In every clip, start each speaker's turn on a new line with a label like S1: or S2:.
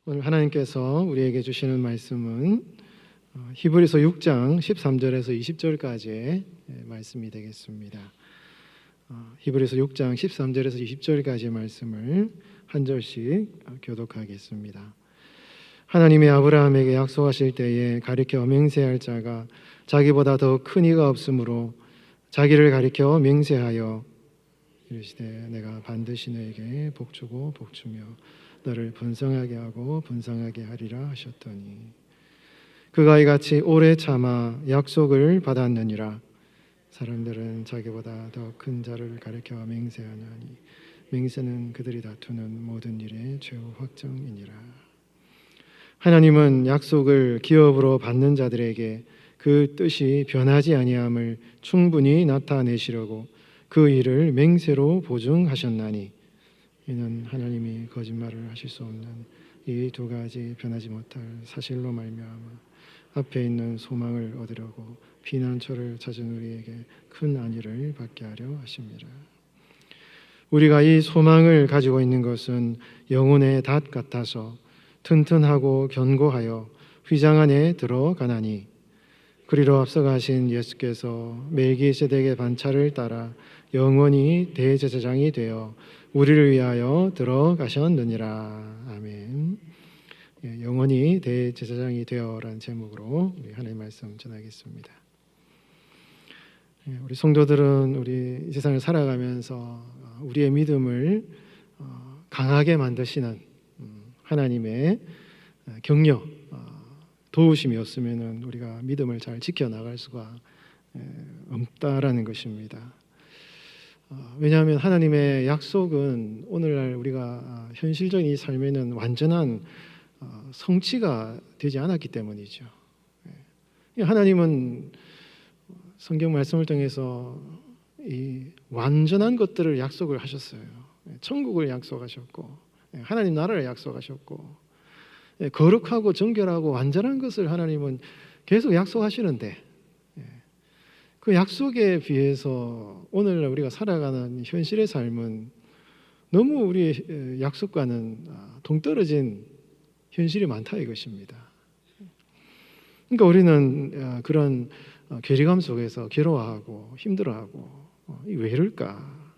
S1: 오늘 하나님께서 우리에게 주시는 말씀은 히브리서 6장 13절에서 20절까지의 말씀이 되겠습니다. 히브리서 6장 13절에서 20절까지의 말씀을 한 절씩 교독하겠습니다. 하나님이 아브라함에게 약속하실 때에 가리켜 맹세할 자가 자기보다 더 큰 이가 없으므로 자기를 가리켜 맹세하여 이르시되 내가 반드시 너에게 복주고 복주며 너를 번성하게 하고 번성하게 하리라 하셨더니 그가 이같이 오래 참아 약속을 받았느니라. 사람들은 자기보다 더 큰 자를 가리켜 맹세하나니 맹세는 그들이 다투는 모든 일의 최후 확정이니라. 하나님은 약속을 기업으로 받는 자들에게 그 뜻이 변하지 아니함을 충분히 나타내시려고 그 일을 맹세로 보증하셨나니 이는 하나님이 거짓말을 하실 수 없는 이 두 가지 변하지 못할 사실로 말미암아 앞에 있는 소망을 얻으려고 피난처를 찾은 우리에게 큰 안위를 받게 하려 하심이라. 우리가 이 소망을 가지고 있는 것은 영혼의 닷 같아서 튼튼하고 견고하여 휘장 안에 들어가나니 그리로 앞서가신 예수께서 멜기세덱의 반차를 따라 영원히 대제사장이 되어 우리를 위하여 들어가셨느니라. 아멘. 영원히 대제사장이 되어라는 제목으로 우리 하나님의 말씀 전하겠습니다. 우리 성도들은 우리 이 세상을 살아가면서 우리의 믿음을 강하게 만드시는 하나님의 격려, 도우심이 없으면 우리가 믿음을 잘 지켜나갈 수가 없다라는 것입니다. 왜냐하면 하나님의 약속은 오늘날 우리가 현실적인 이 삶에는 완전한 성취가 되지 않았기 때문이죠. 하나님은 성경 말씀을 통해서 이 완전한 것들을 약속을 하셨어요. 천국을 약속하셨고 하나님 나라를 약속하셨고 거룩하고 정결하고 완전한 것을 하나님은 계속 약속하시는데 그 약속에 비해서 오늘날 우리가 살아가는 현실의 삶은 너무 우리의 약속과는 동떨어진 현실이 많다 이것입니다. 그러니까 우리는 그런 괴리감 속에서 괴로워하고 힘들어하고 왜 이럴까?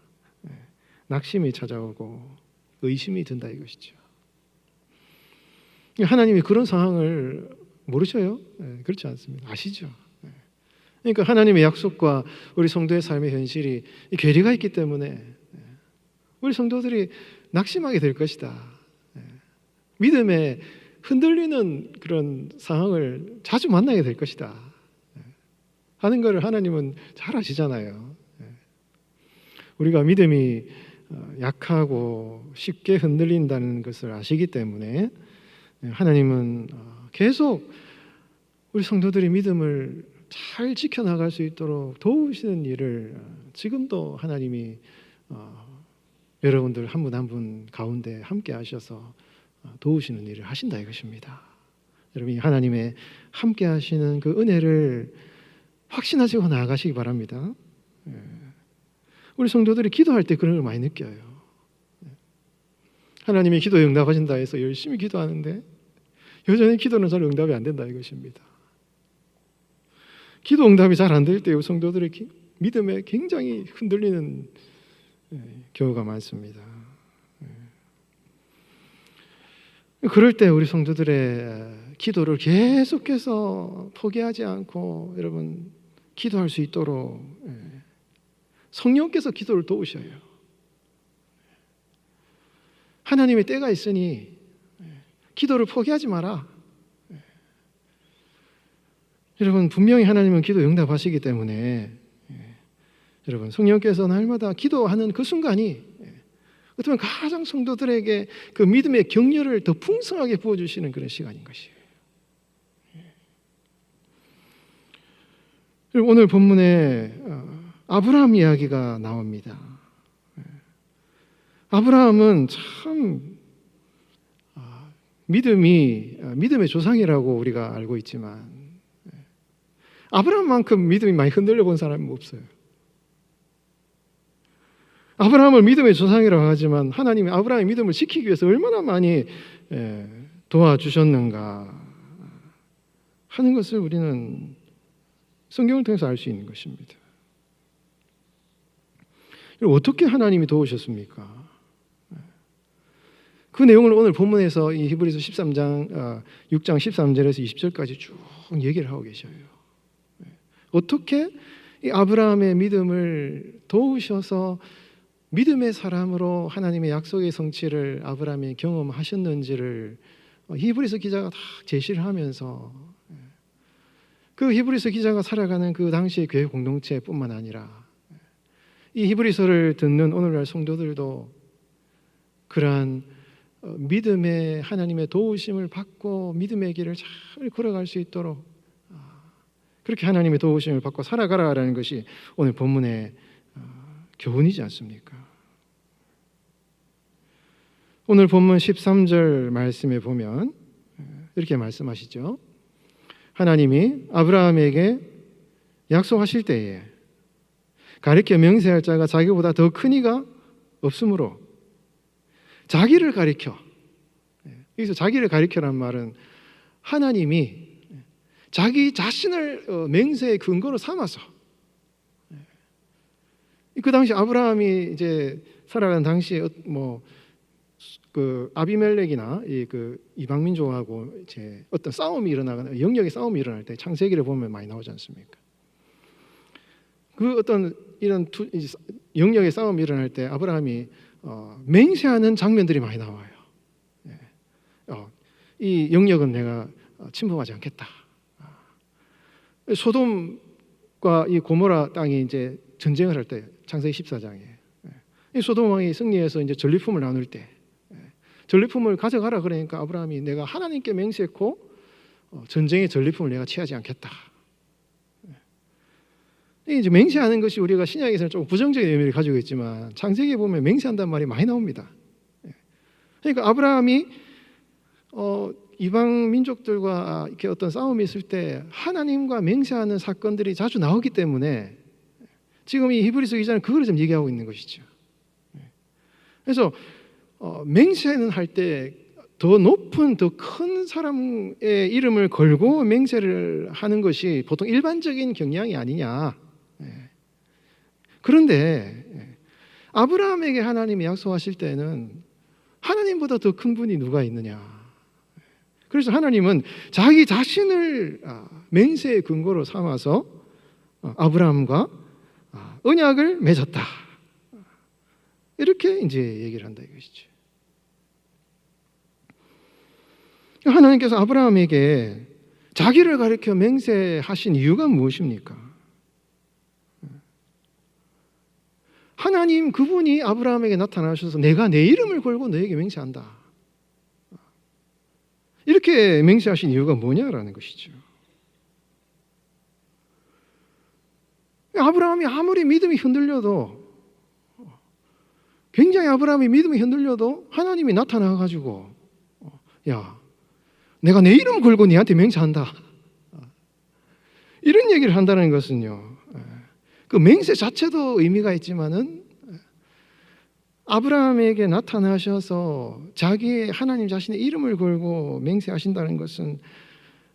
S1: 낙심이 찾아오고 의심이 든다 이것이죠. 하나님이 그런 상황을 모르셔요? 그렇지 않습니다. 아시죠? 그러니까 하나님의 약속과 우리 성도의 삶의 현실이 괴리가 있기 때문에 우리 성도들이 낙심하게 될 것이다. 믿음에 흔들리는 그런 상황을 자주 만나게 될 것이다 하는 것을 하나님은 잘 아시잖아요. 우리가 믿음이 약하고 쉽게 흔들린다는 것을 아시기 때문에 하나님은 계속 우리 성도들이 믿음을 잘 지켜나갈 수 있도록 도우시는 일을 지금도 하나님이 여러분들 한 분 한 분 가운데 함께 하셔서 도우시는 일을 하신다 이것입니다. 여러분이 하나님의 함께 하시는 그 은혜를 확신하시고 나아가시기 바랍니다. 우리 성도들이 기도할 때 그런 걸 많이 느껴요. 하나님이 기도에 응답하신다 해서 열심히 기도하는데 여전히 기도는 잘 응답이 안 된다 이것입니다. 기도 응답이 잘 안 될 때 성도들의 믿음에 굉장히 흔들리는 경우가 많습니다. 그럴 때 우리 성도들의 기도를 계속해서 포기하지 않고 여러분 기도할 수 있도록 성령께서 기도를 도우셔요. 하나님의 때가 있으니 기도를 포기하지 마라. 여러분 분명히 하나님은 기도 응답하시기 때문에 여러분 성령께서 날마다 기도하는 그 순간이 어쩌면 가장 성도들에게 그 믿음의 격려를 더 풍성하게 부어주시는 그런 시간인 것이에요. 오늘 본문에 아브라함 이야기가 나옵니다. 아브라함은 참 믿음의 조상이라고 우리가 알고 있지만 아브라함만큼 믿음이 많이 흔들려 본 사람은 없어요. 아브라함을 믿음의 조상이라고 하지만 하나님이 아브라함의 믿음을 지키기 위해서 얼마나 많이 도와주셨는가 하는 것을 우리는 성경을 통해서 알 수 있는 것입니다. 어떻게 하나님이 도우셨습니까? 그 내용을 오늘 본문에서 이 히브리서 6장 13절에서 20절까지 쭉 얘기를 하고 계셔요. 어떻게 이 아브라함의 믿음을 도우셔서 믿음의 사람으로 하나님의 약속의 성취를 아브라함이 경험하셨는지를 히브리서 기자가 다 제시를 하면서 그 히브리서 기자가 살아가는 그 당시의 교회 공동체뿐만 아니라 이 히브리서를 듣는 오늘날 성도들도 그러한 믿음의 하나님의 도우심을 받고 믿음의 길을 잘 걸어갈 수 있도록 그렇게 하나님의 도우심을 받고 살아가라라는 것이 오늘 본문의 교훈이지 않습니까? 오늘 본문 13절 말씀에 보면 이렇게 말씀하시죠. 하나님이 아브라함에게 약속하실 때에 가리켜 명세할 자가 자기보다 더 큰 이가 없으므로 자기를 가리켜, 여기서 자기를 가리켜란 말은 하나님이 자기 자신을 맹세의 근거로 삼아서 그 당시 아브라함이 이제 살아가는 당시에 그 아비멜렉이나 그 이방 민족하고 이제 어떤 싸움이 일어나거나 영역의 싸움이 일어날 때 창세기를 보면 많이 나오지 않습니까? 그 어떤 이런 영역의 싸움이 일어날 때 아브라함이 맹세하는 장면들이 많이 나와요. 이 영역은 내가 침범하지 않겠다. 소돔과 이 고모라 땅이 이제 전쟁을 할 때 창세기 14장에 이 소돔 왕이 승리해서 이제 전리품을 나눌 때 전리품을 가져가라 그러니까 아브라함이 내가 하나님께 맹세했고 전쟁의 전리품을 내가 취하지 않겠다. 이제 맹세하는 것이 우리가 신약에서는 좀 부정적인 의미를 가지고 있지만 창세기에 보면 맹세한다는 말이 많이 나옵니다. 그러니까 아브라함이 이방 민족들과 이렇게 어떤 싸움이 있을 때 하나님과 맹세하는 사건들이 자주 나오기 때문에 지금 이 히브리서 기자는 그걸 좀 얘기하고 있는 것이죠. 그래서 맹세는 할 때 더 높은 더 큰 사람의 이름을 걸고 맹세를 하는 것이 보통 일반적인 경향이 아니냐. 그런데 아브라함에게 하나님이 약속하실 때는 하나님보다 더 큰 분이 누가 있느냐. 그래서 하나님은 자기 자신을 맹세의 근거로 삼아서 아브라함과 언약을 맺었다. 이렇게 이제 얘기를 한다 이것이죠. 하나님께서 아브라함에게 자기를 가리켜 맹세하신 이유가 무엇입니까? 하나님 그분이 아브라함에게 나타나셔서 내가 내 이름을 걸고 너에게 맹세한다. 이렇게 맹세하신 이유가 뭐냐라는 것이죠. 아브라함이 아무리 믿음이 흔들려도 굉장히 아브라함이 믿음이 흔들려도 하나님이 나타나가지고 야 내가 내 이름 걸고 네한테 맹세한다. 이런 얘기를 한다는 것은요. 그 맹세 자체도 의미가 있지만은 아브라함에게 나타나셔서 자기의 하나님 자신의 이름을 걸고 맹세하신다는 것은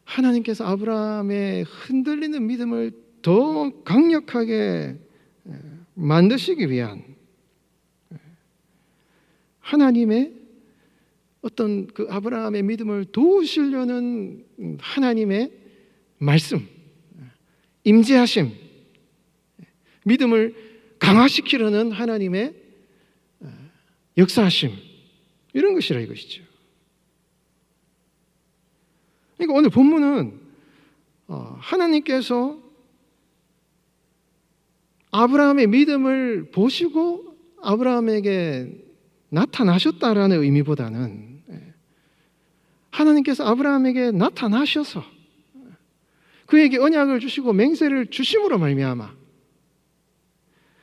S1: 하나님께서 아브라함의 흔들리는 믿음을 더 강력하게 만드시기 위한 하나님의 어떤 그 아브라함의 믿음을 도우시려는 하나님의 말씀, 임재하심, 믿음을 강화시키려는 하나님의 역사하심 이런 것이라 이것이죠. 그러니까 오늘 본문은 하나님께서 아브라함의 믿음을 보시고 아브라함에게 나타나셨다라는 의미보다는 하나님께서 아브라함에게 나타나셔서 그에게 언약을 주시고 맹세를 주심으로 말미암아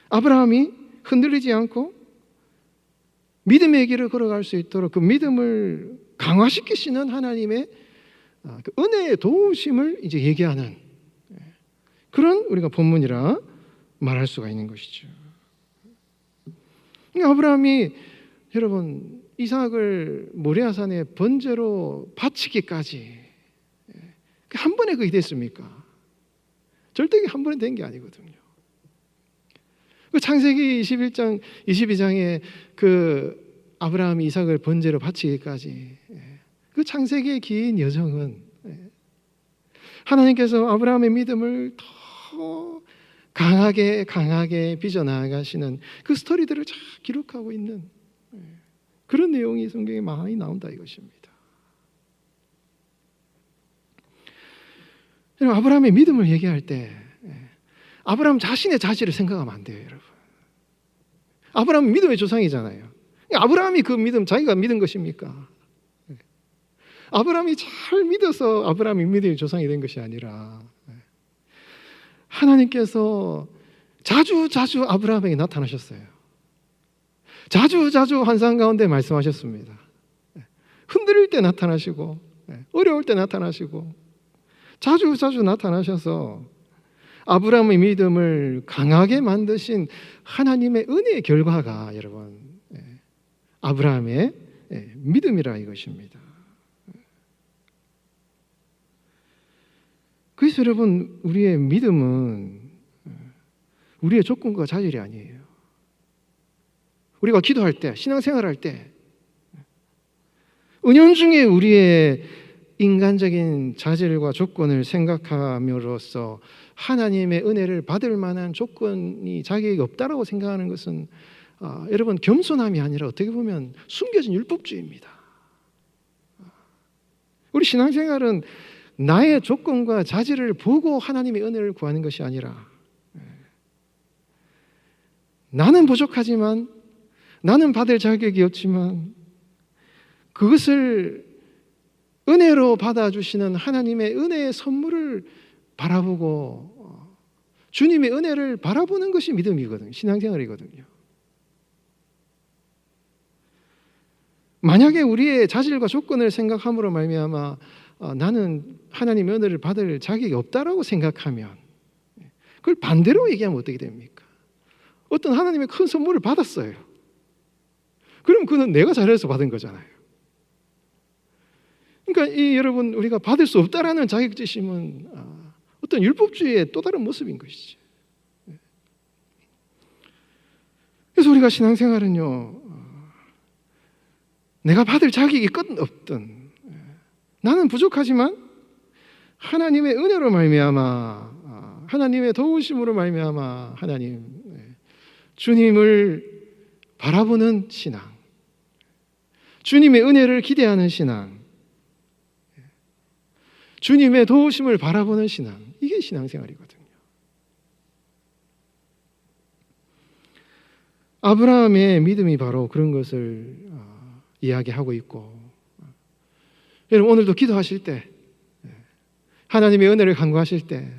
S1: 아브라함이 흔들리지 않고 믿음의 길을 걸어갈 수 있도록 그 믿음을 강화시키시는 하나님의 그 은혜의 도우심을 이제 얘기하는 그런 우리가 본문이라 말할 수가 있는 것이죠. 아브라함이 여러분 이삭을 모리아산에 번제로 바치기까지 한 번에 그게 됐습니까? 절대 한 번에 된 게 아니거든요. 그 창세기 21장, 22장에 그 아브라함이 이삭을 번제로 바치기까지 그 창세기의 긴 여정은 하나님께서 아브라함의 믿음을 더 강하게 빚어나가시는 그 스토리들을 잘 기록하고 있는 그런 내용이 성경에 많이 나온다 이것입니다. 아브라함의 믿음을 얘기할 때 아브라함 자신의 자질을 생각하면 안 돼요, 여러분. 아브라함은 믿음의 조상이잖아요. 아브라함이 그 믿음 자기가 믿은 것입니까? 아브라함이 잘 믿어서 아브라함이 믿음의 조상이 된 것이 아니라 하나님께서 자주 아브라함에게 나타나셨어요. 자주 환상 가운데 말씀하셨습니다. 흔들릴 때 나타나시고 어려울 때 나타나시고 자주 나타나셔서 아브라함의 믿음을 강하게 만드신 하나님의 은혜의 결과가 여러분 아브라함의 믿음이라 이것입니다. 그래서 여러분 우리의 믿음은 우리의 조건과 자질이 아니에요. 우리가 기도할 때, 신앙생활할 때 은연중에 우리의 인간적인 자질과 조건을 생각함으로써 하나님의 은혜를 받을 만한 조건이 자기에게 없다라고 생각하는 것은 여러분 겸손함이 아니라 어떻게 보면 숨겨진 율법주의입니다. 우리 신앙생활은 나의 조건과 자질을 보고 하나님의 은혜를 구하는 것이 아니라 나는 부족하지만 나는 받을 자격이 없지만 그것을 은혜로 받아주시는 하나님의 은혜의 선물을 바라보고 주님의 은혜를 바라보는 것이 믿음이거든요. 신앙생활이거든요. 만약에 우리의 자질과 조건을 생각함으로 말미암아 나는 하나님의 은혜를 받을 자격이 없다라고 생각하면 그걸 반대로 얘기하면 어떻게 됩니까? 어떤 하나님의 큰 선물을 받았어요. 그럼 그는 내가 잘해서 받은 거잖아요. 그러니까 여러분 우리가 받을 수 없다라는 자격지심은 어떤 율법주의의 또 다른 모습인 것이죠. 그래서 우리가 신앙생활은요, 내가 받을 자격이 끝 없든 나는 부족하지만 하나님의 은혜로 말미암아 하나님의 도우심으로 말미암아 하나님 주님을 바라보는 신앙, 주님의 은혜를 기대하는 신앙, 주님의 도우심을 바라보는 신앙, 이게 신앙생활이거든요. 아브라함의 믿음이 바로 그런 것을 이야기하고 있고, 여러분 오늘도 기도하실 때 하나님의 은혜를 간구하실 때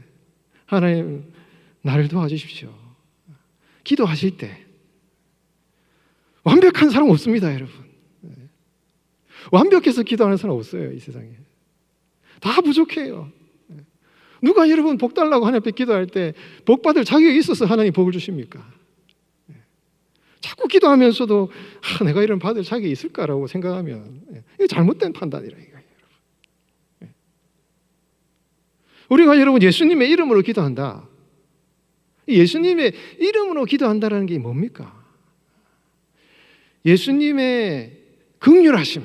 S1: 하나님 나를 도와주십시오. 기도하실 때 완벽한 사람 없습니다, 여러분. 완벽해서 기도하는 사람 없어요, 이 세상에. 다 부족해요. 누가 여러분 복 달라고 하나님 앞에 기도할 때 복 받을 자격이 있어서 하나님 복을 주십니까? 자꾸 기도하면서도 내가 이런 받을 자격이 있을까라고 생각하면 이게 잘못된 판단이라 이거예요. 우리가 여러분 예수님의 이름으로 기도한다. 예수님의 이름으로 기도한다는 게 뭡니까? 예수님의 긍휼하심,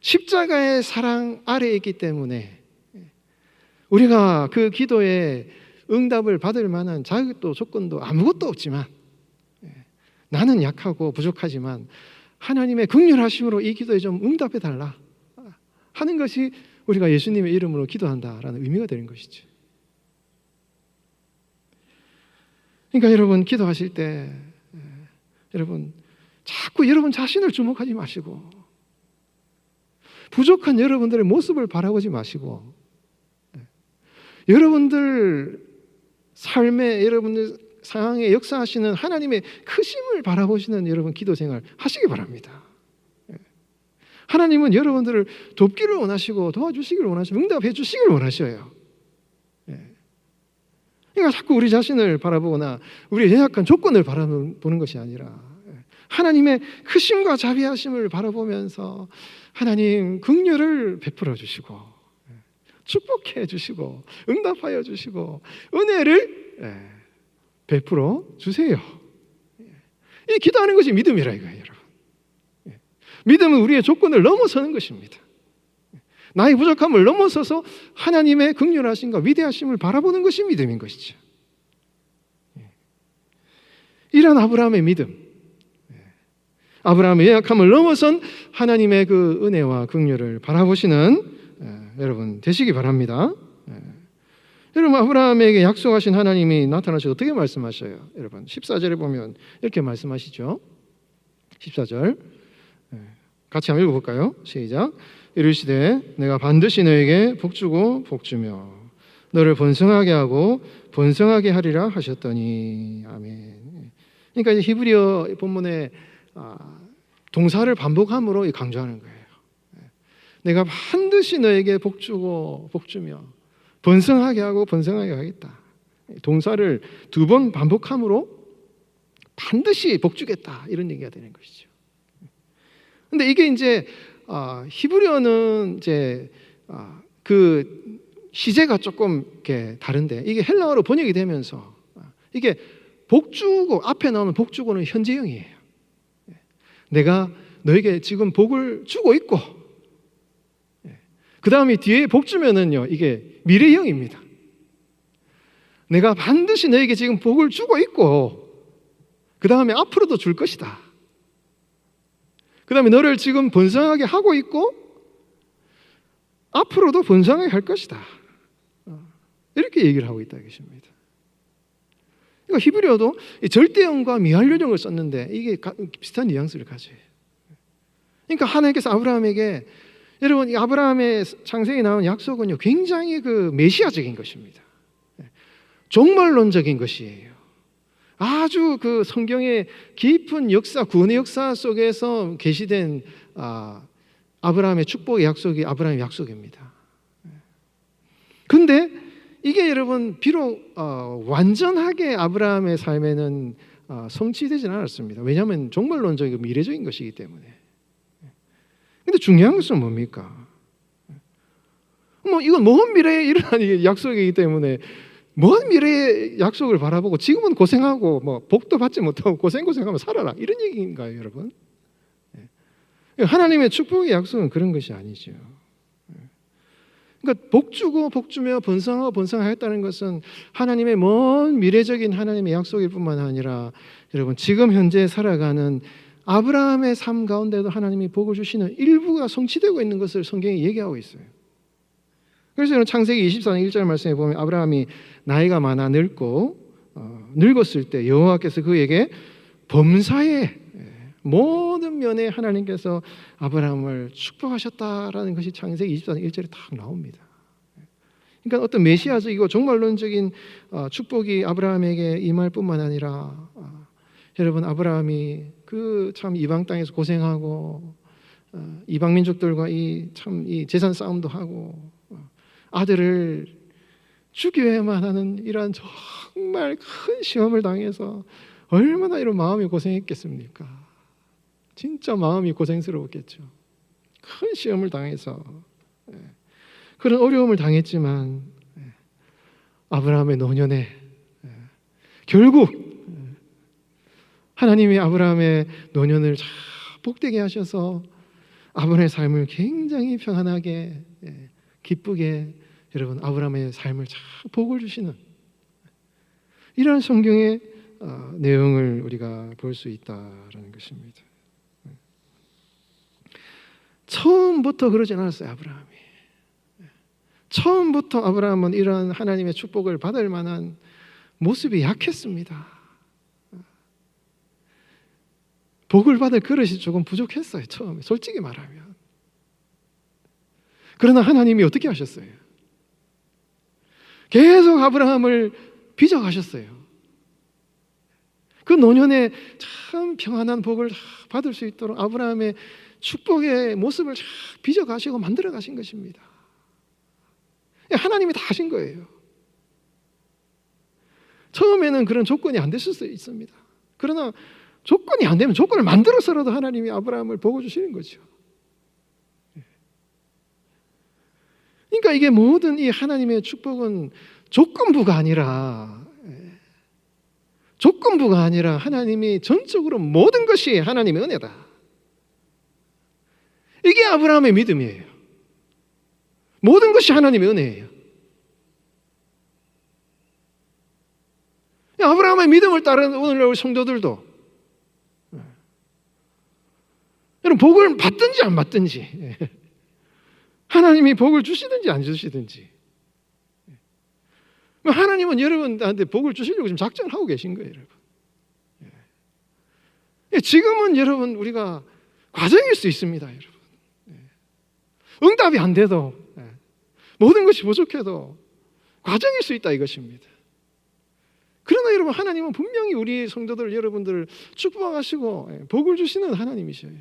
S1: 십자가의 사랑 아래에 있기 때문에 우리가 그 기도에 응답을 받을 만한 자격도 조건도 아무것도 없지만 나는 약하고 부족하지만 하나님의 긍휼하심으로 이 기도에 좀 응답해 달라 하는 것이 우리가 예수님의 이름으로 기도한다라는 의미가 되는 것이죠. 그러니까 여러분 기도하실 때 여러분 자꾸 여러분 자신을 주목하지 마시고 부족한 여러분들의 모습을 바라보지 마시고 여러분들 삶에 여러분들 상황에 역사하시는 하나님의 크심을 바라보시는 여러분 기도 생활 하시기 바랍니다. 하나님은 여러분들을 돕기를 원하시고 도와주시기를 원하시고 응답해 주시기를 원하셔요. 그러니까 자꾸 우리 자신을 바라보거나 우리의 연약한 조건을 바라보는 것이 아니라 하나님의 크심과 자비하심을 바라보면서 하나님 긍휼을 베풀어 주시고 축복해 주시고 응답하여 주시고 은혜를 베풀어 주세요. 이 기도하는 것이 믿음이라 이거예요, 여러분. 믿음은 우리의 조건을 넘어서는 것입니다. 나의 부족함을 넘어서서 하나님의 긍휼하심과 위대하심을 바라보는 것이 믿음인 것이죠. 이런 아브라함의 믿음, 아브라함의 연약함을 넘어선 하나님의 그 은혜와 긍휼을 바라보시는 여러분 되시기 바랍니다. 여러분, 아브라함에게 약속하신 하나님이 나타나셔서 어떻게 말씀하셔요? 여러분 14절에 보면 이렇게 말씀하시죠. 14절 같이 한번 읽어볼까요? 시작. 이르시되 내가 반드시 너에게 복주고 복주며 너를 번성하게 하고 번성하게 하리라 하셨더니 아멘. 그러니까 이제 히브리어 본문에 동사를 반복함으로 강조하는 거예요. 내가 반드시 너에게 복주고 복주며 번성하게 하고 번성하게 하겠다. 동사를 2번 반복함으로 반드시 복주겠다 이런 얘기가 되는 것이죠. 근데 이게 이제 히브리어는 이제 그 시제가 조금 이렇게 다른데 이게 헬라어로 번역이 되면서 이게 복주고 앞에 나오는 복주고는 현재형이에요. 내가 너에게 지금 복을 주고 있고 그 다음에 뒤에 복주면은요 이게 미래형입니다. 내가 반드시 너에게 지금 복을 주고 있고 그 다음에 앞으로도 줄 것이다. 그 다음에 너를 지금 번성하게 하고 있고 앞으로도 번성하게 할 것이다. 이렇게 얘기를 하고 있다 것입니다. 그러니까 히브리어도 절대형과 미완료형을 썼는데 이게 비슷한 뉘앙스를 가져요. 그러니까 하나님께서 아브라함에게 여러분 이 아브라함의 창세기에 나온 약속은요 굉장히 그 메시아적인 것입니다. 종말론적인 것이에요. 아주 그 성경의 깊은 역사, 구원의 역사 속에서 계시된 아브라함의 축복의 약속이 아브라함의 약속입니다. 근데 이게 여러분 비록 완전하게 아브라함의 삶에는 성취되지는 않았습니다. 왜냐하면 종말론적이고 미래적인 것이기 때문에. 근데 중요한 것은 뭡니까? 뭐 이건 먼 미래에 일어날 약속이기 때문에 먼 미래의 약속을 바라보고 지금은 고생하고 뭐 복도 받지 못하고 고생하면 살아라 이런 얘기인가요, 여러분? 하나님의 축복의 약속은 그런 것이 아니죠. 그러니까 복주고 복주며 번성하고 번성하였다는 것은 하나님의 먼 미래적인 하나님의 약속일 뿐만 아니라 여러분 지금 현재 살아가는 아브라함의 삶 가운데도 하나님이 복을 주시는 일부가 성취되고 있는 것을 성경이 얘기하고 있어요. 그래서 여러분 창세기 24장 1절 말씀에 보면 아브라함이 나이가 많아 늙고 늙었을 때 여호와께서 그에게 범사에 모든 면에 하나님께서 아브라함을 축복하셨다라는 것이 창세기 24장 1절에 딱 나옵니다. 그러니까 어떤 메시아적이고 종말론적인 축복이 아브라함에게 임할 뿐만 아니라 여러분 아브라함이 그 참 이방 땅에서 고생하고 이방 민족들과 이 재산 싸움도 하고 아들을 죽여야만 하는 이러한 정말 큰 시험을 당해서 얼마나 이런 마음이 고생했겠습니까? 진짜 마음이 고생스러웠겠죠. 큰 시험을 당해서 그런 어려움을 당했지만 아브라함의 노년에 결국 하나님이 아브라함의 노년을 잘 복되게 하셔서 아브라함의 삶을 굉장히 평안하게 기쁘게 여러분 아브라함의 삶을 잘 복을 주시는 이러한 성경의 내용을 우리가 볼 수 있다라는 것입니다. 처음부터 그러지 않았어요. 아브라함이 처음부터 아브라함은 이러한 하나님의 축복을 받을 만한 모습이 약했습니다. 복을 받을 그릇이 조금 부족했어요. 처음에 솔직히 말하면. 그러나 하나님이 어떻게 하셨어요? 계속 아브라함을 빚어가셨어요. 그 노년에 참 평안한 복을 받을 수 있도록 아브라함의 축복의 모습을 쫙 빚어가시고 만들어 가신 것입니다. 하나님이 다 하신 거예요. 처음에는 그런 조건이 안 됐을 수 있습니다. 그러나 조건이 안 되면 조건을 만들어서라도 하나님이 아브라함을 복을 주시는 거죠. 그러니까 이게 모든 이 하나님의 축복은 조건부가 아니라 하나님이 전적으로 모든 것이 하나님의 은혜다. 이게 아브라함의 믿음이에요. 모든 것이 하나님의 은혜예요. 아브라함의 믿음을 따르는 오늘날 우리 성도들도 여러분 복을 받든지 안 받든지 하나님이 복을 주시든지 안 주시든지 하나님은 여러분한테 복을 주시려고 지금 작정을 하고 계신 거예요, 여러분. 지금은 여러분 우리가 과정일 수 있습니다, 여러분. 응답이 안 돼도 모든 것이 부족해도 과정일 수 있다 이것입니다. 그러나 여러분 하나님은 분명히 우리 성도들 여러분들을 축복하시고 복을 주시는 하나님이셔요.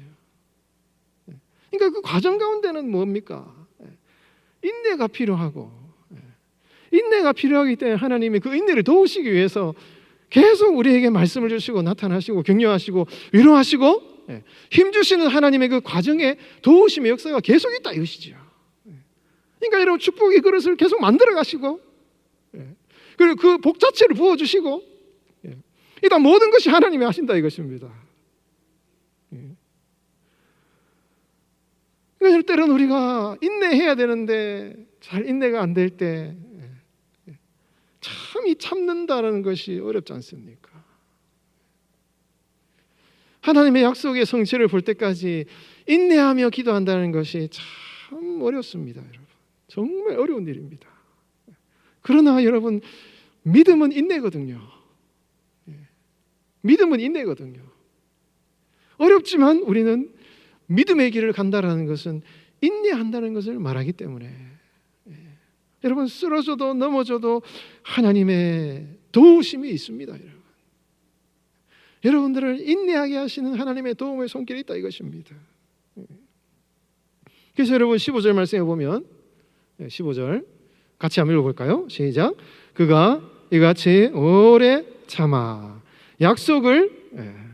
S1: 그러니까 그 과정 가운데는 뭡니까? 인내가 필요하고 인내가 필요하기 때문에 하나님이 그 인내를 도우시기 위해서 계속 우리에게 말씀을 주시고 나타나시고 격려하시고 위로하시고 힘주시는 하나님의 그 과정에 도우심의 역사가 계속 있다 이것이죠. 그러니까 여러분 축복의 그릇을 계속 만들어 가시고 그리고 그 복 자체를 부어주시고 일단 모든 것이 하나님이 하신다 이것입니다. 그러니까 때로는 우리가 인내해야 되는데 잘 인내가 안 될 때 참 이 참는다는 것이 어렵지 않습니까? 하나님의 약속의 성취를 볼 때까지 인내하며 기도한다는 것이 참 어렵습니다, 여러분. 정말 어려운 일입니다. 그러나 여러분 믿음은 인내거든요. 믿음은 인내거든요. 어렵지만 우리는 믿음의 길을 간다라는 것은 인내한다는 것을 말하기 때문에 여러분 쓰러져도 넘어져도 하나님의 도우심이 있습니다, 여러분. 여러분들을 인내하게 하시는 하나님의 도움의 손길이 있다 이것입니다. 그래서 여러분 15절 말씀해 보면 15절 같이 한번 읽어볼까요? 시작. 그가 이같이 오래 참아 약속을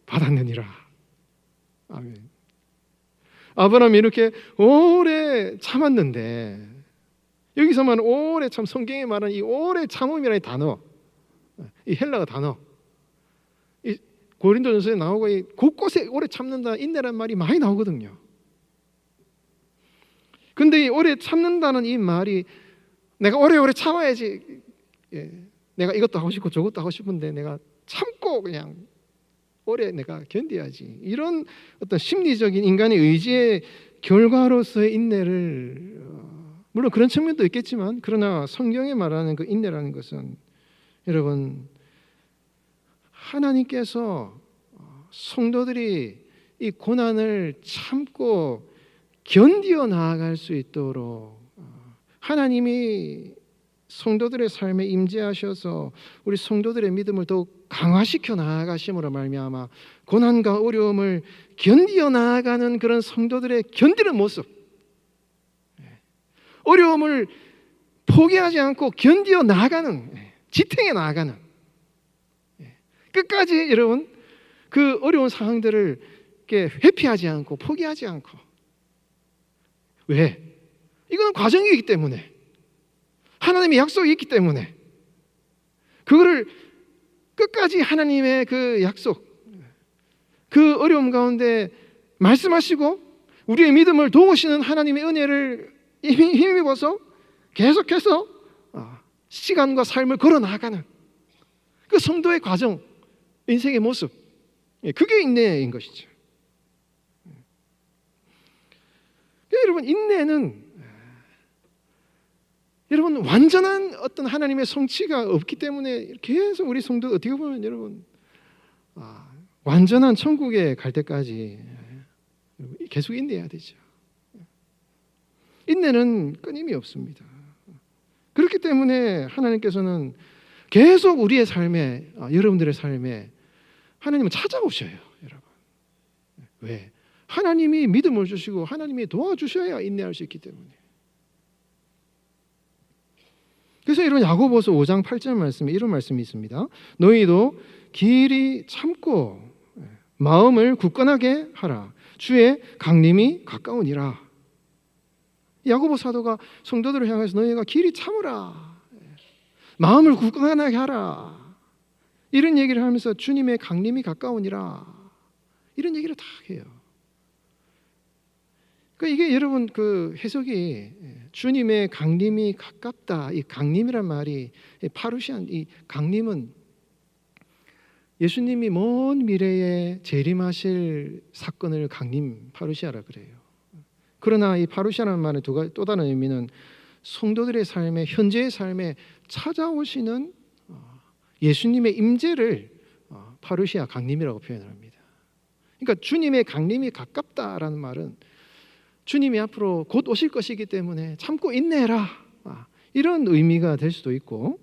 S1: 받았느니라. 아멘. 아브라함이 이렇게 오래 참았는데 여기서만 오래 참 성경에 말하는 이 오래 참음이라는 단어, 이 헬라어 단어, 이 고린도전서에 나오고 이 곳곳에 오래 참는다 인내라는 말이 많이 나오거든요. 근데 이 오래 참는다는 이 말이 내가 오래오래 참아야지. 내가 이것도 하고 싶고 저것도 하고 싶은데 내가 참고 그냥 오래 내가 견뎌야지. 이런 어떤 심리적인 인간의 의지의 결과로서의 인내를 물론 그런 측면도 있겠지만 그러나 성경에 말하는 그 인내라는 것은 여러분 하나님께서 성도들이 이 고난을 참고 견디어 나아갈 수 있도록 하나님이 성도들의 삶에 임재하셔서 우리 성도들의 믿음을 더욱 강화시켜 나아가심으로 말미암아 고난과 어려움을 견디어 나아가는 그런 성도들의 견디는 모습, 어려움을 포기하지 않고 견디어 나아가는, 지탱해 나아가는, 끝까지 여러분 그 어려운 상황들을 이렇게 회피하지 않고 포기하지 않고. 왜? 이거는 과정이기 때문에, 하나님의 약속이 있기 때문에 그거를 끝까지 하나님의 그 약속, 그 어려움 가운데 말씀하시고 우리의 믿음을 도우시는 하나님의 은혜를 힘입어서 계속해서 시간과 삶을 걸어 나가는 그 성도의 과정, 인생의 모습, 그게 인내인 것이죠. 여러분 인내는 여러분 완전한 어떤 하나님의 성취가 없기 때문에 계속 우리 성도 어떻게 보면 여러분 완전한 천국에 갈 때까지 계속 인내해야 되죠. 인내는 끊임이 없습니다. 그렇기 때문에 하나님께서는 계속 우리의 삶에 여러분들의 삶에 하나님은 찾아오셔요, 여러분. 왜? 하나님이 믿음을 주시고 하나님이 도와주셔야 인내할 수 있기 때문에. 그래서 이런 야고보서 5장 8절 말씀에 이런 말씀이 있습니다. 너희도 길이 참고 마음을 굳건하게 하라. 주의 강림이 가까우니라. 야고보 사도가 성도들을 향해서 너희가 길이 참으라. 마음을 굳건하게 하라. 이런 얘기를 하면서 주님의 강림이 가까우니라. 이런 얘기를 다 해요. 그러니까 이게 여러분 그 해석이 주님의 강림이 가깝다. 이 강림이란 말이 파루시안 이 강림은 예수님이 먼 미래에 재림하실 사건을 강림 파루시아라 그래요. 그러나 이 파루시아라는 말의 또 다른 의미는 성도들의 삶에 현재의 삶에 찾아오시는 예수님의 임재를 파루시아 강림이라고 표현을 합니다. 그러니까 주님의 강림이 가깝다라는 말은 주님이 앞으로 곧 오실 것이기 때문에 참고 인내해라 이런 의미가 될 수도 있고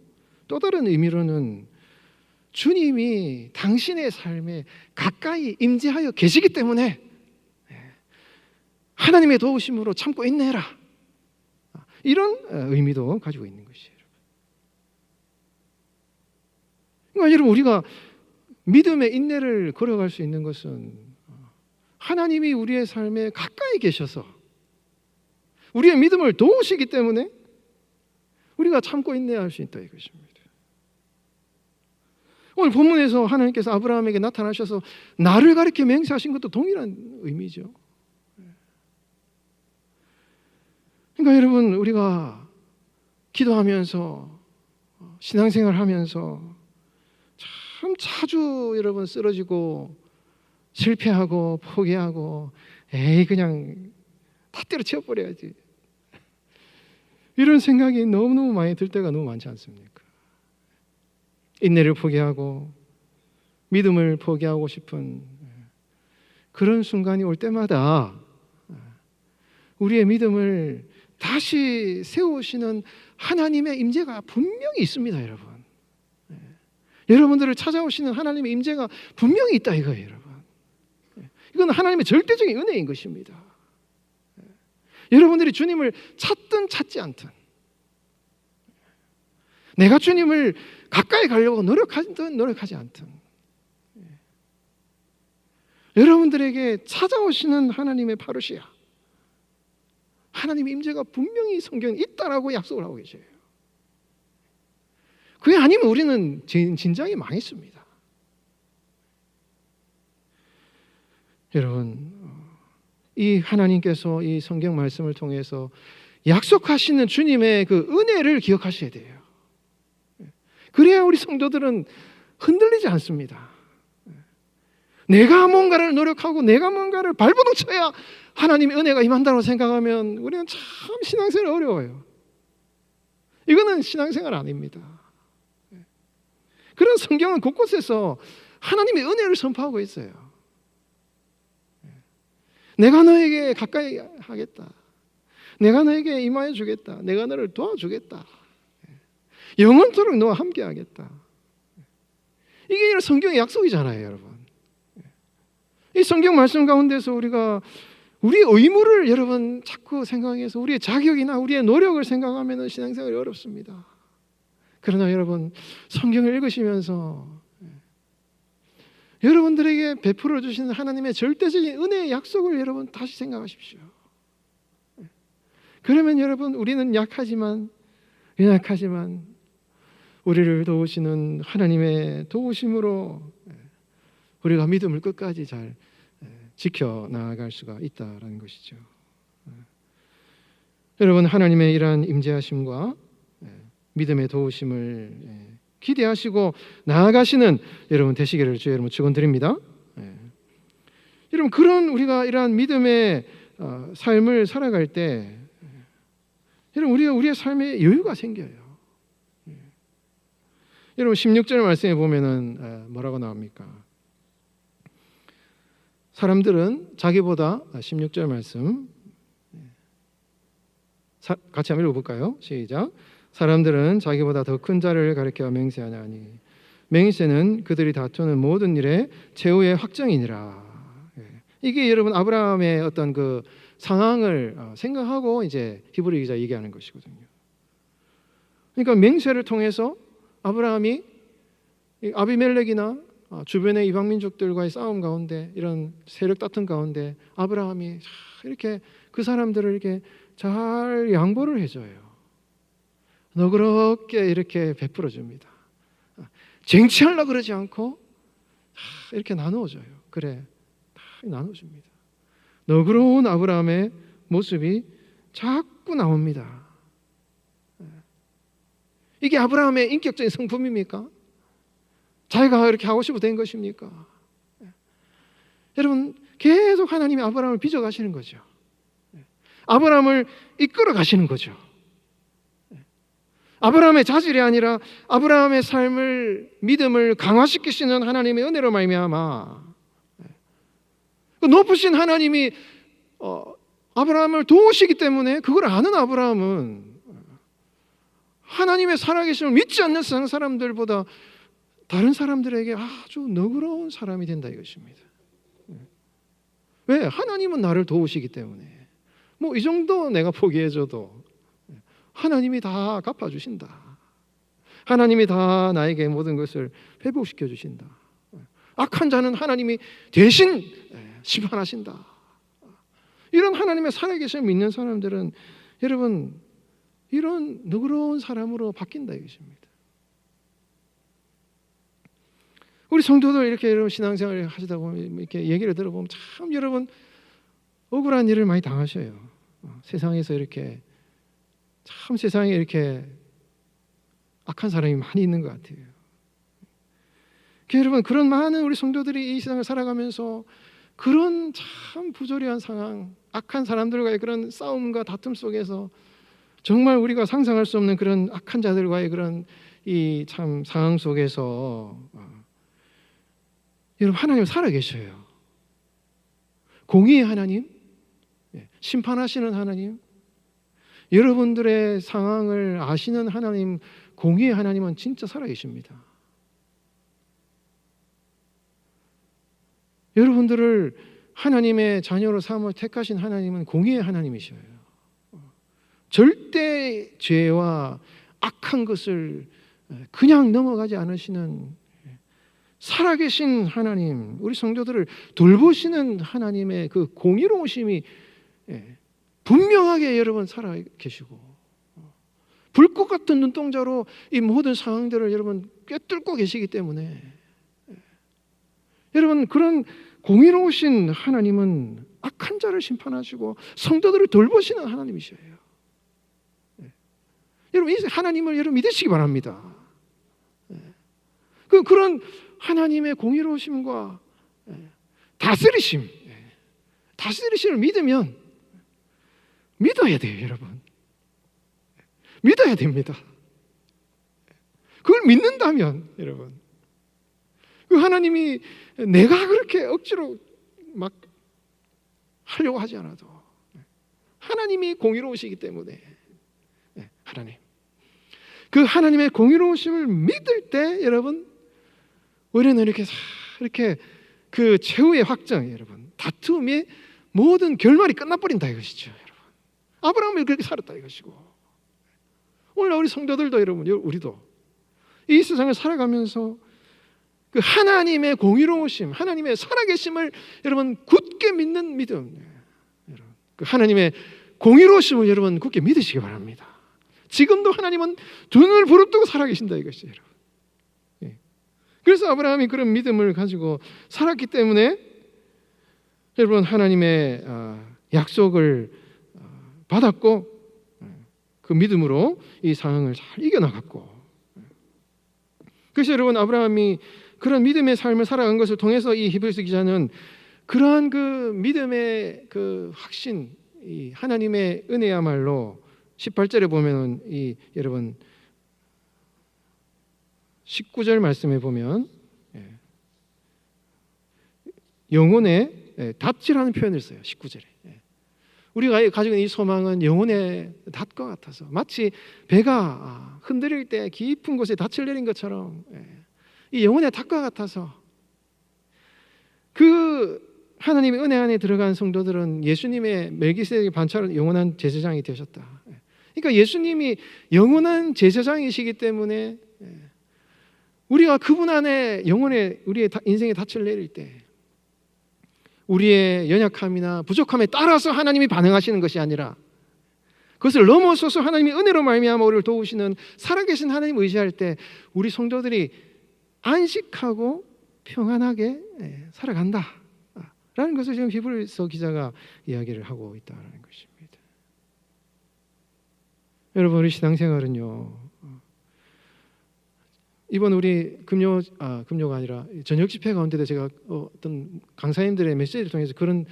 S1: 또 다른 의미로는 주님이 당신의 삶에 가까이 임재하여 계시기 때문에 하나님의 도우심으로 참고 인내해라 이런 의미도 가지고 있는 것이에요. 그러니까 여러분 우리가 믿음의 인내를 걸어갈 수 있는 것은 하나님이 우리의 삶에 가까이 계셔서 우리의 믿음을 도우시기 때문에 우리가 참고 인내할 수 있다 이것입니다. 오늘 본문에서 하나님께서 아브라함에게 나타나셔서 나를 가리켜 맹세하신 것도 동일한 의미죠. 그러니까 여러분 우리가 기도하면서 신앙생활하면서 참 자주 여러분 쓰러지고 실패하고 포기하고 그냥 다 때려치워버려야지 이런 생각이 너무너무 많이 들 때가 너무 많지 않습니까? 인내를 포기하고 믿음을 포기하고 싶은 그런 순간이 올 때마다 우리의 믿음을 다시 세우시는 하나님의 임재가 분명히 있습니다, 여러분. 여러분들을 찾아오시는 하나님의 임재가 분명히 있다 이거예요, 여러분. 이건 하나님의 절대적인 은혜인 것입니다. 여러분들이 주님을 찾든 찾지 않든 내가 주님을 가까이 가려고 노력하든 노력하지 않든 여러분들에게 찾아오시는 하나님의 파루시아 하나님의 임재가 분명히 성경에 있다라고 약속을 하고 계셔요. 그게 아니면 우리는 진작에 망했습니다. 여러분 이 하나님께서 이 성경 말씀을 통해서 약속하시는 주님의 그 은혜를 기억하셔야 돼요. 그래야 우리 성도들은 흔들리지 않습니다. 내가 뭔가를 노력하고 내가 뭔가를 발버둥 쳐야 하나님의 은혜가 임한다고 생각하면 우리는 참 신앙생활 어려워요. 이거는 신앙생활 아닙니다. 그런 성경은 곳곳에서 하나님의 은혜를 선포하고 있어요. 내가 너에게 가까이 하겠다. 내가 너에게 임하여 주겠다. 내가 너를 도와주겠다. 영원토록 너와 함께 하겠다. 이게 성경의 약속이잖아요, 여러분. 이 성경 말씀 가운데서 우리가 우리의 의무를 여러분 자꾸 생각해서 우리의 자격이나 우리의 노력을 생각하면 신앙생활이 어렵습니다. 그러나 여러분 성경을 읽으시면서 여러분들에게 베풀어 주시는 하나님의 절대적인 은혜의 약속을 여러분 다시 생각하십시오. 그러면 여러분 우리는 약하지만 연약하지만 우리를 도우시는 하나님의 도우심으로 우리가 믿음을 끝까지 잘 지켜나갈 수가 있다는 것이죠. 여러분 하나님의 이러한 임재하심과 믿음의 도우심을 기대하시고 나아가시는 여러분 되시기를 주의 이름으로 축원드립니다. 여러분 그런 우리가 이러한 믿음의 삶을 살아갈 때 여러분 우리가 우리의 삶에 여유가 생겨요. 여러분 16절 말씀에 보면은 뭐라고 나옵니까? 사람들은 자기보다 16절 말씀 같이 한번 읽어볼까요? 시작. 사람들은 자기보다 더 큰 자를 가리켜 맹세하나니 맹세는 그들이 다투는 모든 일의 최후의 확정이니라. 이게 여러분 아브라함의 어떤 그 상황을 생각하고 이제 히브리 기자 얘기하는 것이거든요. 그러니까 맹세를 통해서 아브라함이 아비멜렉이나 주변의 이방 민족들과의 싸움 가운데, 이런 세력 다툼 가운데 아브라함이 이렇게 그 사람들을 이렇게 잘 양보를 해줘요. 너그럽게 이렇게 베풀어 줍니다. 쟁취하려고 그러지 않고 이렇게 나누어줘요. 그래, 다 나눠줍니다. 너그러운 아브라함의 모습이 자꾸 나옵니다. 이게 아브라함의 인격적인 성품입니까? 자기가 이렇게 하고 싶어 된 것입니까? 여러분, 계속 하나님이 아브라함을 빚어가시는 거죠. 아브라함을 이끌어 가시는 거죠. 아브라함의 자질이 아니라 아브라함의 삶을, 믿음을 강화시키시는 하나님의 은혜로 말미암아 높으신 하나님이 아브라함을 도우시기 때문에, 그걸 아는 아브라함은 하나님의 살아계심을 믿지 않는 세상 사람들보다 다른 사람들에게 아주 너그러운 사람이 된다 이것입니다. 왜? 하나님은 나를 도우시기 때문에. 뭐 이 정도 내가 포기해줘도 하나님이 다 갚아주신다. 하나님이 다 나에게 모든 것을 회복시켜 주신다. 악한 자는 하나님이 대신 심판하신다. 이런 하나님의 살아계심을 믿는 사람들은 여러분, 이런 너그러운 사람으로 바뀐다 이것입니다. 우리 성도들 이렇게 여러분 신앙생활을 하시다 보면, 이렇게 얘기를 들어보면 참 여러분 억울한 일을 많이 당하셔요. 세상에서 이렇게 참 세상에 이렇게 악한 사람이 많이 있는 것 같아요. 여러분, 그런 많은 우리 성도들이 이 세상을 살아가면서 그런 참 부조리한 상황, 악한 사람들과의 그런 싸움과 다툼 속에서 정말 우리가 상상할 수 없는 그런 악한 자들과의 그런 이 참 상황 속에서 여러분, 하나님 살아계셔요. 공의의 하나님, 심판하시는 하나님, 여러분들의 상황을 아시는 하나님, 공의의 하나님은 진짜 살아계십니다. 여러분들을 하나님의 자녀로 삼아 택하신 하나님은 공의의 하나님이셔요. 절대 죄와 악한 것을 그냥 넘어가지 않으시는 살아계신 하나님, 우리 성도들을 돌보시는 하나님의 그 공의로우심이 분명하게 여러분 살아계시고, 불꽃 같은 눈동자로 이 모든 상황들을 여러분 꿰뚫고 계시기 때문에, 여러분, 그런 공의로우신 하나님은 악한 자를 심판하시고 성도들을 돌보시는 하나님이셔요. 여러분, 이 하나님을 여러분 믿으시기 바랍니다. 그런 하나님의 공의로우심과 다스리심을 믿으면, 믿어야 돼요, 여러분. 믿어야 됩니다. 그걸 믿는다면, 여러분, 그 하나님이 내가 그렇게 억지로 막 하려고 하지 않아도 하나님이 공의로우시기 때문에, 하나님, 그 하나님의 공의로우심을 믿을 때 여러분, 우리는 이렇게 그 최후의 확정, 여러분, 다툼의 모든 결말이 끝나버린다 이것이죠, 여러분. 아브라함이 그렇게 살았다 이것이고, 오늘 우리 성도들도, 여러분, 우리도 이 세상을 살아가면서 그 하나님의 공의로우심, 하나님의 살아계심을 여러분 굳게 믿는 믿음, 여러분, 그 하나님의 공의로우심을 여러분 굳게 믿으시기 바랍니다. 지금도 하나님은 두 눈을 부릅뜨고 살아계신다 이것이에요, 여러분. 그래서 아브라함이 그런 믿음을 가지고 살았기 때문에 여러분, 하나님의 약속을 받았고, 그 믿음으로 이 상황을 잘 이겨나갔고, 그래서 여러분, 아브라함이 그런 믿음의 삶을 살아간 것을 통해서 이 히브리서 기자는 그러한 그 믿음의 그 확신, 이 하나님의 은혜야말로 18절에 보면은 이 여러분 19절 말씀에 보면 영혼의 닷이라는 표현을 써요. 19절에. 우리가 가지고 있는 이 소망은 영혼의 닷과 같아서, 마치 배가 흔들릴 때 깊은 곳에 닷을 내린 것처럼 이 영혼의 닷과 같아서, 그 하나님의 은혜 안에 들어간 성도들은 예수님의 멜기세덱의 반차로 영원한 제사장이 되셨다. 그러니까 예수님이 영원한 제사장이시기 때문에 우리가 그분 안에 영혼의 우리의 인생의 닻을 내릴 때 우리의 연약함이나 부족함에 따라서 하나님이 반응하시는 것이 아니라 그것을 넘어서서 하나님이 은혜로 말미암아 우리를 도우시는 살아계신 하나님 의지할 때 우리 성도들이 안식하고 평안하게 살아간다라는 것을 지금 히브리서 기자가 이야기를 하고 있다는 것입니다. 여러분, 우리 신앙생활은요, 이번 우리 금요가 아니라 저녁 집회 가운데도 제가 어떤 강사님들의 메시지를 통해서 그런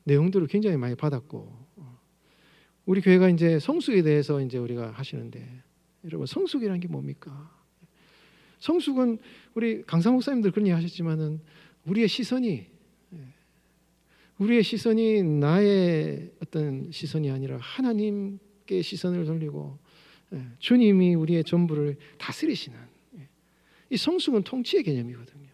S1: 내용들을 굉장히 많이 받았고, 우리 교회가 이제 성숙에 대해서 이제 우리가 하시는데, 여러분, 성숙이라는 게 뭡니까? 성숙은 우리 강사 목사님들 그런 얘기 하셨지만은 우리의 시선이 나의 어떤 시선이 아니라 하나님께 시선을 돌리고 주님이 우리의 전부를 다스리시는, 이 성숙은 통치의 개념이거든요.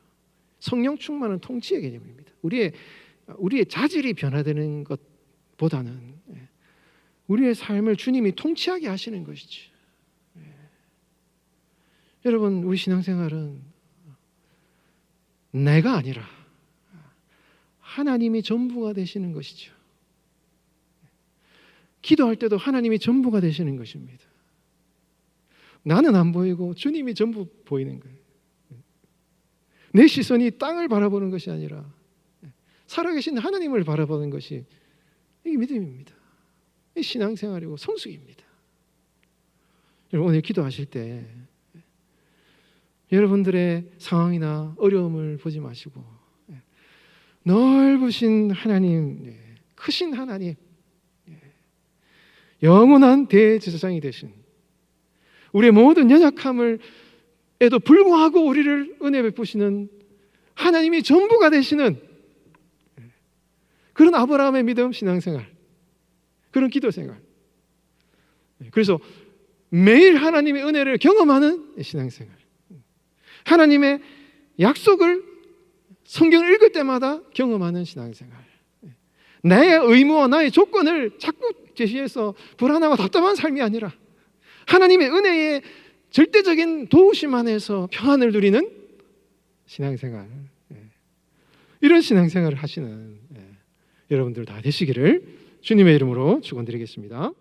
S1: 성령 충만은 통치의 개념입니다. 우리의 자질이 변화되는 것보다는 우리의 삶을 주님이 통치하게 하시는 것이죠. 여러분, 우리 신앙생활은 내가 아니라 하나님이 전부가 되시는 것이죠. 기도할 때도 하나님이 전부가 되시는 것입니다. 나는 안 보이고 주님이 전부 보이는 거예요. 내 시선이 땅을 바라보는 것이 아니라 살아계신 하나님을 바라보는 것이 이게 믿음입니다. 이 신앙생활이고 성숙입니다. 여러분, 오늘 기도하실 때 여러분들의 상황이나 어려움을 보지 마시고 넓으신 하나님, 크신 하나님, 영원한 대제사장이 되신 우리의 모든 연약함에도 불구하고 우리를 은혜 베푸시는 하나님이 전부가 되시는 그런 아브라함의 믿음 신앙생활, 그런 기도생활, 그래서 매일 하나님의 은혜를 경험하는 신앙생활, 하나님의 약속을 성경을 읽을 때마다 경험하는 신앙생활, 나의 의무와 나의 조건을 자꾸 제시해서 불안하고 답답한 삶이 아니라 하나님의 은혜의 절대적인 도우심 안에서 평안을 누리는 신앙생활, 이런 신앙생활을 하시는 여러분들 다 되시기를 주님의 이름으로 축원드리겠습니다.